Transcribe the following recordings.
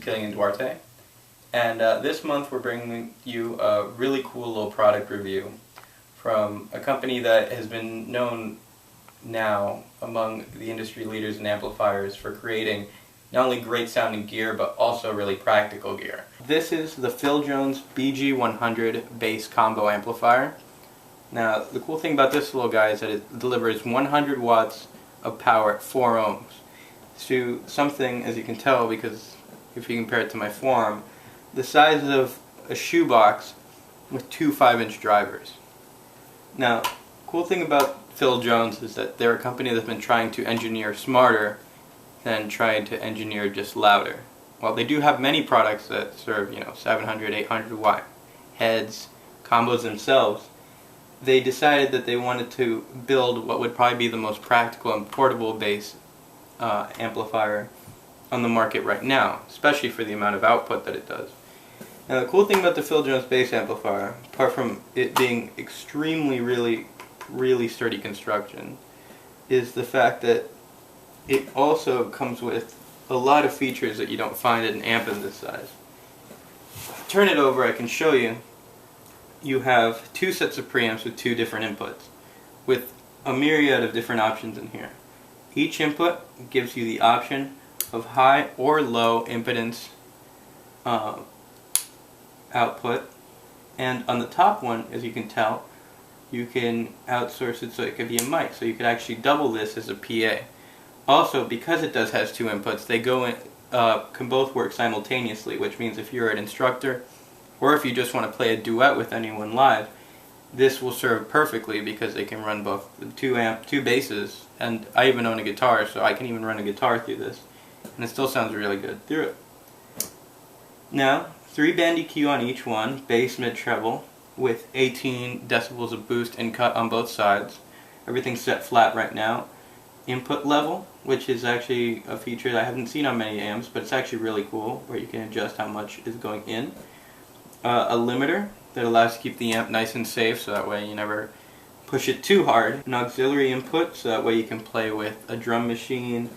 Kilian Duarte, and this month we're bringing you a really cool little product review from a company that has been known now among the industry leaders in amplifiers for creating not only great sounding gear but also really practical gear. This is the Phil Jones BG100 bass combo amplifier. Now the cool thing about this little guy is that it delivers 100 watts of power at 4 ohms. To something, as you can tell, because if you compare it to my forearm, the size of a shoebox with 2 5-inch drivers. Now, cool thing about Phil Jones is that they're a company that's been trying to engineer smarter than trying to engineer just louder. While they do have many products that serve, 700, 800 watt heads, combos themselves, they decided that they wanted to build what would probably be the most practical and portable bass amplifier on the market right now, especially for the amount of output that it does. Now the cool thing about the Phil Jones bass amplifier, apart from it being extremely really sturdy construction, is the fact that it also comes with a lot of features that you don't find in an amp of this size. Turn it over, I can show you. You have 2 sets of preamps with 2 different inputs, with a myriad of different options in here. Each input gives you the option of high or low impedance output, and on the top one, as you can tell, you can outsource it so it could be a mic, so you could actually double this as a PA. Also, because it has 2 inputs, they can both work simultaneously, which means if you're an instructor or if you just want to play a duet with anyone live, this will serve perfectly because they can run both the 2 basses, and I even own a guitar, so I can even run a guitar through this, and it still sounds really good through it. Now, 3-band EQ on each one, bass, mid, treble, with 18 decibels of boost and cut on both sides. Everything's set flat right now. Input level, which is actually a feature that I haven't seen on many amps, but it's actually really cool, where you can adjust how much is going in. A limiter that allows to keep the amp nice and safe, so that way you never push it too hard. An auxiliary input, so that way you can play with a drum machine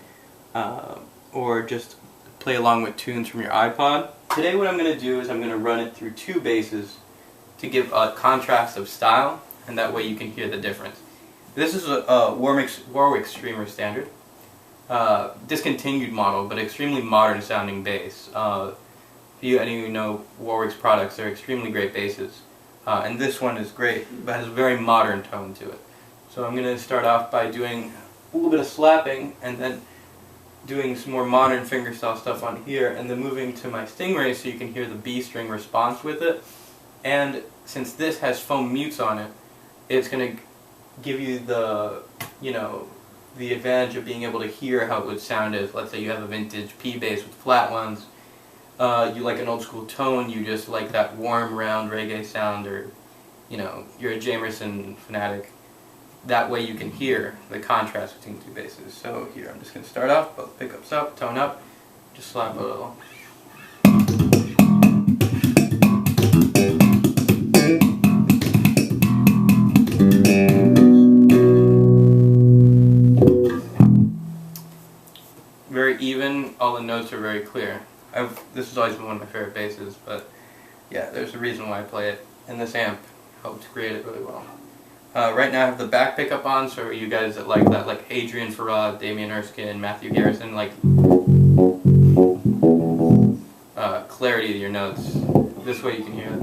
or just play along with tunes from your iPod. Today what I'm going to do is I'm going to run it through 2 basses to give a contrast of style, and that way you can hear the difference. This is a Warwick Streamer Standard, discontinued model, but extremely modern sounding bass. If any of you know Warwick's products, they're extremely great basses. And this one is great, but has a very modern tone to it. So I'm going to start off by doing a little bit of slapping, and then doing some more modern fingerstyle stuff on here, and then moving to my Stingray so you can hear the B string response with it. And since this has foam mutes on it, it's going to give you the, the advantage of being able to hear how it would sound if, let's say, you have a vintage P bass with flat ones. You like an old school tone, you just like that warm, round reggae sound, or, you're a Jamerson fanatic. That way you can hear the contrast between 2 basses. So here, I'm just going to start off, both pickups up, tone up, just slap a little. Very even, all the notes are very clear. This has always been one of my favorite basses, but yeah, there's a reason why I play it, and this amp helped create it really well. Right now I have the back pickup on, so you guys that like that, like Adrian Farad, Damien Erskine, Matthew Garrison, like clarity to your notes. This way you can hear it.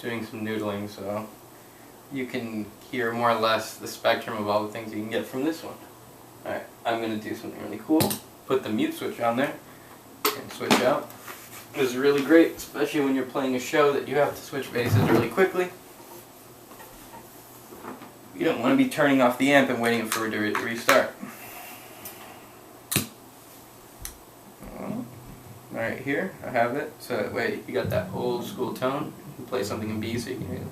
Doing some noodling, so you can hear more or less the spectrum of all the things you can get from this one. Alright, I'm going to do something really cool. Put the mute switch on there and switch out. This is really great, especially when you're playing a show that you have to switch basses really quickly. You don't want to be turning off the amp and waiting for it to restart. Alright, here, I have it, so that way you got that old school tone. You play something in B so you can hear it.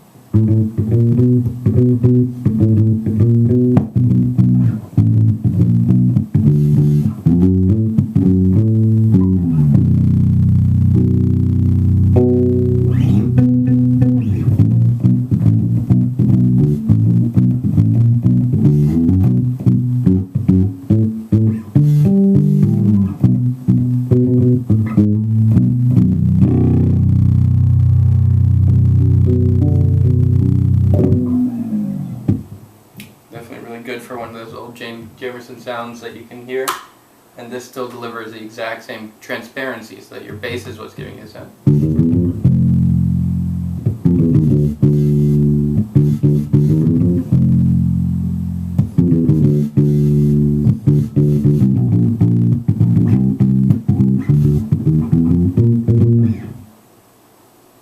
Definitely really good for one of those old Jamerson sounds that you can hear, and this still delivers the exact same transparency, so that your bass is what's giving you a sound.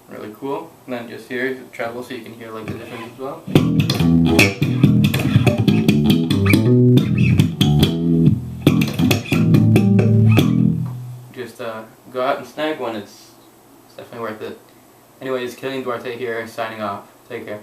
Really cool. And then just here, the treble, so you can hear like the difference as well. Just go out and snag one. It's definitely worth it. Anyways, Kilian Duarte here, signing off. Take care.